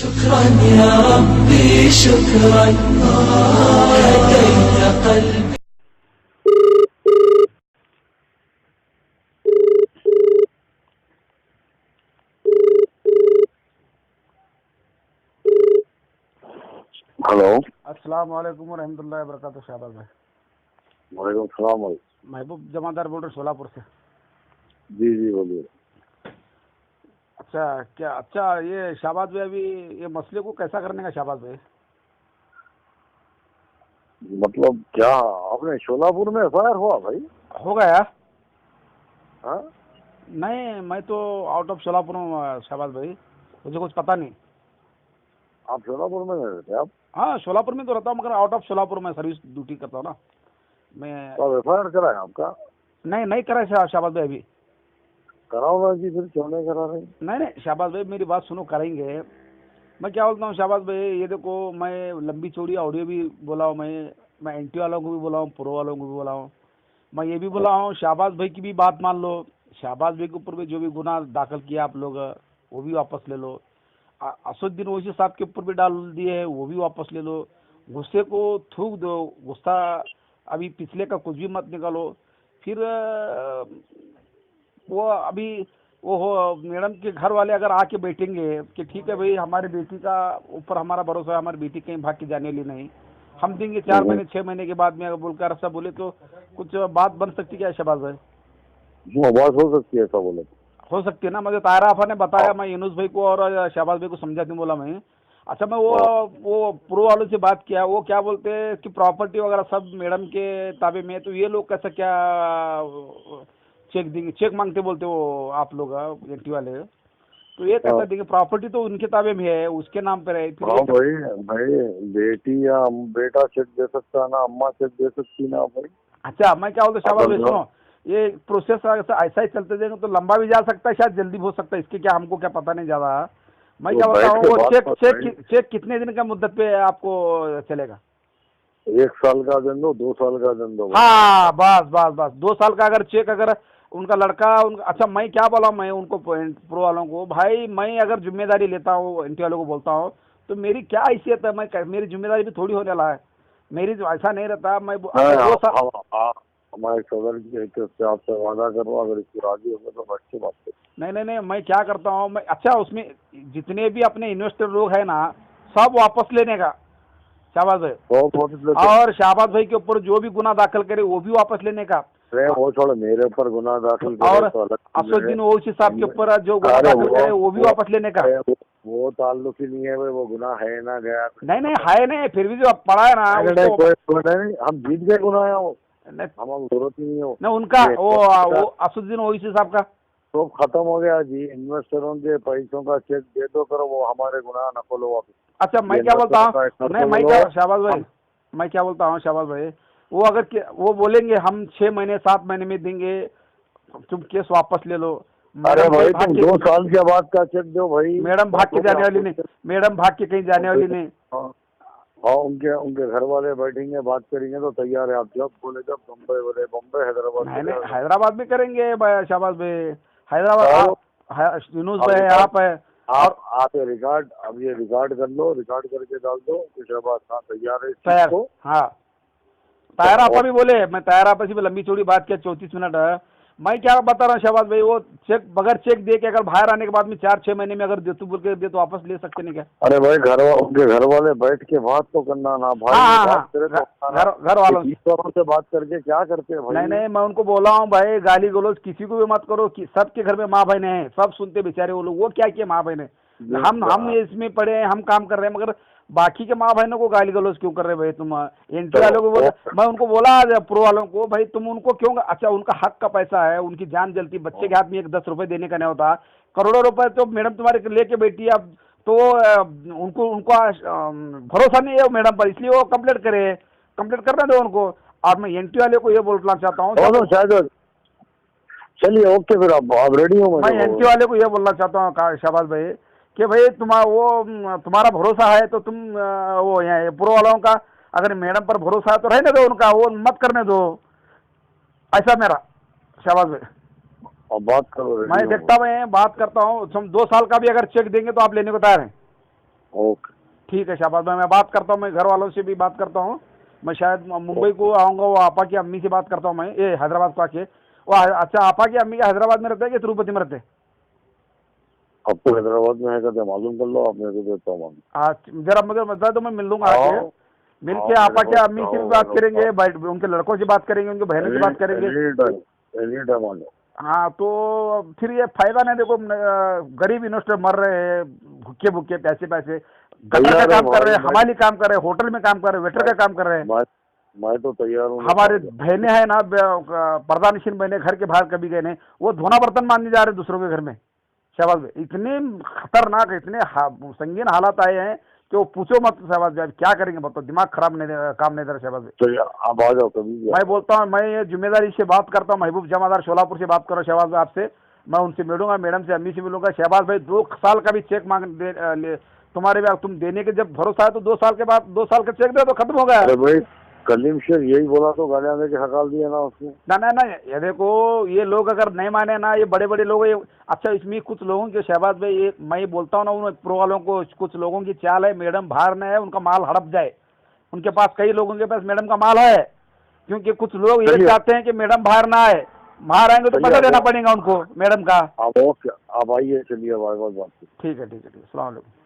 शुक्रान या रब्बी शुक्रान हदैत क़ल्बी। हेलो, अस्सलाम वालेकुम रहमतुल्लाहि व बरकातहू। शहबाज भाई, वालेकुम सलाम। महबूब जमादार बोल रहे सोलापुर से। जी जी बोलिए। अच्छा ये शहबाज भाई, अभी ये मसले को कैसा करने का शहबाज भाई? मतलब क्या आपने शोलापुर में एफआईआर हुआ भाई? हो गया? हाँ, नहीं, मैं तो आउट ऑफ सोलापुर हूँ शहबाज भाई, मुझे कुछ पता नहीं। आप शोलापुर में रहते आप? हाँ, सोलापुर में तो रहता हूँ, मगर आउट ऑफ सोलापुर में सर्विस ड्यूटी करता हूँ ना मैं। तो एफआईआर करा है आपका? नहीं करा शहबाज भाई अभी। कराओ ना जी, फिर क्यों नहीं करा रहे? नहीं शहबाज भाई, मेरी बात सुनो, करेंगे। मैं क्या बोलता हूँ शहबाज भाई, ये देखो, मैं लंबी चौड़ी ऑडियो भी बोला हूँ, मैं एंटी वालों को भी बोला हूँ, प्रो वालों को भी बोला हूँ। मैं ये भी बोला हूँ, शहबाज भाई की भी बात मान लो। शहबाज भाई के ऊपर भी जो भी गुनाह दाखिल किया आप लोग, वो भी वापस ले लो। असुद्दीन ओवैसी साहब के ऊपर भी डाल दिए, वो भी वापस ले लो। गुस्से को थूक दो, गुस्सा अभी पिछले का कुछ भी मत निकालो। फिर वो अभी वो हो, मैडम के घर वाले अगर आके बैठेंगे कि ठीक है भाई, हमारी बेटी का ऊपर हमारा भरोसा है, हमारी बेटी कहीं भाग के जाने वाली नहीं, हम देंगे 4 महीने 6 महीने के बाद में, अगर बोलकर ऐसा बोले तो कुछ बात बन सकती क्या शहबाज भाई? बात हो सकती है, ऐसा बोले हो सकती है ना। मुझे तायरा आफा ने बताया, मैं यूनुस भाई को और शहबाज भाई को समझाती बोला मैं। अच्छा, मैं वो प्रो वालों से बात किया, वो क्या बोलते हैं कि प्रॉपर्टी वगैरह सब मैडम के ताबे में है, तो ये लोग कैसा क्या चेक देंगे, चेक मांगते बोलते वो आप लोग एंटी वाले, तो ये कैसा देंगे? प्रॉपर्टी तो उनके ताबे में है, उसके नाम पर है। हाँ भाई बेटी या बेटा चेक दे सकता है ना, अम्मा चेक दे सकती ना भाई। अच्छा, मैं क्या बोलता शहबाज भाई, सुनो, ये प्रोसेस ऐसा ही चलते जाएंगे तो लंबा भी जा सकता है, शायद जल्दी भी हो सकता है, इसके क्या हमको क्या पता नहीं ज्यादा। मैं क्या बोलता हूँ, वो चेक कितने दिन का मुद्दत पे आपको चलेगा? 1 साल का दिन दो, 2 साल का दिन दो। हाँ, बस 2 साल का अगर चेक, अगर उनका लड़का अच्छा, मैं क्या बोला, मैं उनको प्रो वालों को, भाई मैं अगर जिम्मेदारी लेता हूँ, एंटी वालों को बोलता हूँ, तो मेरी क्या हैसियत है? मैं मेरी जिम्मेदारी भी थोड़ी होने वाला है, मेरी तो ऐसा नहीं रहता। मैं हमारे सदर की हैसियत से आपसे वादा करो, अगर इसकी राजी होगा तो बैठ के बात करो। नहीं, मैं क्या करता हूँ, मैं अच्छा उसमें जितने भी अपने इन्वेस्टर लोग हैं ना, सब वापस लेने का शहबाज भाई, और शहबाज भाई के ऊपर जो भी गुना दाखिल करे वो भी वापस लेने का। वो छोड़, मेरे ऊपर गुनाह दाखिल और असुद्दीन ओवैसी साहब के ऊपर जो गुनाह दाखिल करे वो भी वापस लेने का। वो ताल्लुक ही नहीं है भाई, वो गुनाह है ना गया। नहीं है नहीं, फिर भी जो पड़ा है ना, नहीं, हम जीत गए गुनाह है वो, हमारी जरूरत ही नहीं है नहीं उनका, वो असुद्दीन ओवैसी साहब का तो खत्म हो गया जी। इन्वेस्टरों के पैसों का चेक दे दो, करो, वो हमारे गुनाह न खोलो वापस। अच्छा, मैं क्या बोलता हूँ, नहीं मैं क्या शहबाज भाई, मैं क्या बोलता हूँ शहबाज भाई, वो अगर वो बोलेंगे हम 6 महीने 7 महीने में देंगे, तुम केस वापस ले लो। अरे भाई, तुम 2 साल के बाद का चेक दो भाई। मैडम भाग के जाने वाली नहीं, मैडम भाग के कहीं जाने वाली नहीं। हाँ, उनके घर वाले बैठेंगे, बात करेंगे तो तैयार है। आप जब बोले जब, मुंबई बोले मुंबई, हैदराबाद नहीं, हैदराबाद में करेंगे शहबाज भाई, हैदराबाद यूनुस भाई आप है। आप ये रिकॉर्ड कर लो, रिकॉर्ड करके डाल दो कि शहबाज खान तैयार है तैयार। हाँ, तायरा आपा भी बोले, मैं तायरा आपा से भी लंबी चौड़ी बात किया 34 मिनट है। मैं क्या बता रहा हूँ शहबाज भाई, वो चेक बगैर चेक दे के अगर बाहर आने के बाद में 4-6 महीने में अगर दे तो बोल के दे तो वापस ले सकते नहीं क्या? अरे भाई, उनके घर वाले बैठ के बात तो करना ना भाई। घर वालों से बात करके क्या करते हैं भाई? नहीं, मैं उनको बोला हूँ भाई, गाली गलौज किसी को भी मत करो, सबके घर में माँ बहने हैं, सब सुनते बेचारे वो लोग, वो क्या किए माँ बहने, हम इसमें पढ़े हैं, हम काम कर रहे हैं, मगर बाकी के माँ बहनों को गाली गलौज क्यों कर रहे भाई तुम? एंटी वालों को बोला, मैं उनको बोला प्रो वालों को, भाई तुम उनको क्यों? अच्छा, उनका हक का पैसा है, उनकी जान जलती, बच्चे के हाथ में 10 रुपए देने का नहीं होता, करोड़ों रुपए तो मैडम तुम्हारे लेके बैठी है। अब तो उनको भरोसा नहीं है मैडम पर, इसलिए वो कंप्लेंट करने दो उनको। और मैं एंटी वाले को ये बोलना चाहता हूँ, चलिए ओके, फिर आप रेडी हो? मैं एंटी वाले को ये बोलना चाहता हूँ शहबाज भाई कि भाई तुम्हारा भरोसा है तो तुम वो यहाँ प्रो वालों का अगर मैडम पर भरोसा है तो रहने दो उनका, वो मत करने दो, ऐसा मेरा शहबाज भाई। बात करो, मैं देखता, मैं बात करता हूँ, 2 साल का भी अगर चेक देंगे तो आप लेने को तैयार हैं? ओके ठीक है शहबाज भाई, मैं बात करता हूँ, मैं घर वालों से भी बात करता हूँ, मैं शायद मुंबई को आऊँगा, वो आपा की अम्मी से बात करता हूँ मैं, ये हैदराबाद को आके। वो अच्छा, आपा की अम्मी हैदराबाद में रहते हैं कि तिरुपति में रहते हैं? आपको हैदराबाद में है कहते मालूम कर लो, आप मेरे को देता हूँ मालूम। जरा मुझे बता दो, मैं मिल लूंगा आके, मिल के आपा के अम्मी से भी बात करेंगे, उनके लड़कों से बात करेंगे, उनके बहनों से बात करेंगे। एनी टाइम आ जाओ। हाँ, तो फिर ये फायदा नहीं, देखो गरीब इन्वेस्टर मर रहे हैं, भूखे भूखे, पैसे पैसे, गटर का काम कर रहे हैं, हमाली काम कर रहे हैं, होटल में काम कर रहे हैं, वेटर का काम कर रहे हैं। मैं तो तैयार हूँ। हमारे बहनें हैं ना, पर्दानिशीन बहनें, घर के बाहर कभी गए नहीं, वो धोना बर्तन मानने जा रहे हैं दूसरों के घर में। शहबाज भाई, इतने खतरनाक, इतने संगीन हालात आए हैं कि वो पूछो मत शहबाज भाई, क्या करेंगे बताओ, दिमाग खराब नहीं, काम नहीं दे रहा शहबाज भाई। तो आप आ जाओ कभी भी। मैं बोलता हूँ, मैं ये जिम्मेदारी से बात करता हूँ, महबूब जमादार शोलापुर से बात करो शहबाज भाई, आपसे मैं उनसे मिलूंगा, मैडम से, अम्मी से मिलूंगा। शहबाज भाई 2 साल का भी चेक तुम्हारे भी, तुम देने के जब भरोसा है तो 2 साल के बाद 2 साल का चेक दे तो खत्म हो गया। अरे भाई कलीम शेर यही बोला तो गालियां दे के हकाल दिया ना उसने। ना, ये देखो, ये लोग अगर नहीं माने ना, ये बड़े बड़े लोग, ये अच्छा, इसमें कुछ लोगों के शहबाज भाई, ये मैं ये बोलता हूँ ना, उन प्रो वालों को, कुछ लोगों की चाल है, मैडम बाहर न है, उनका माल हड़प जाए। उनके पास, कई लोगों के पास मैडम का माल है, क्योंकि कुछ लोग ये चाहते हैं कि मैडम बाहर ना आए, बाहर आएंगे तो पैसा देना पड़ेगा उनको मैडम का। आप आइए, चलिए बात। ठीक है, अस्सलाम वालेकुम।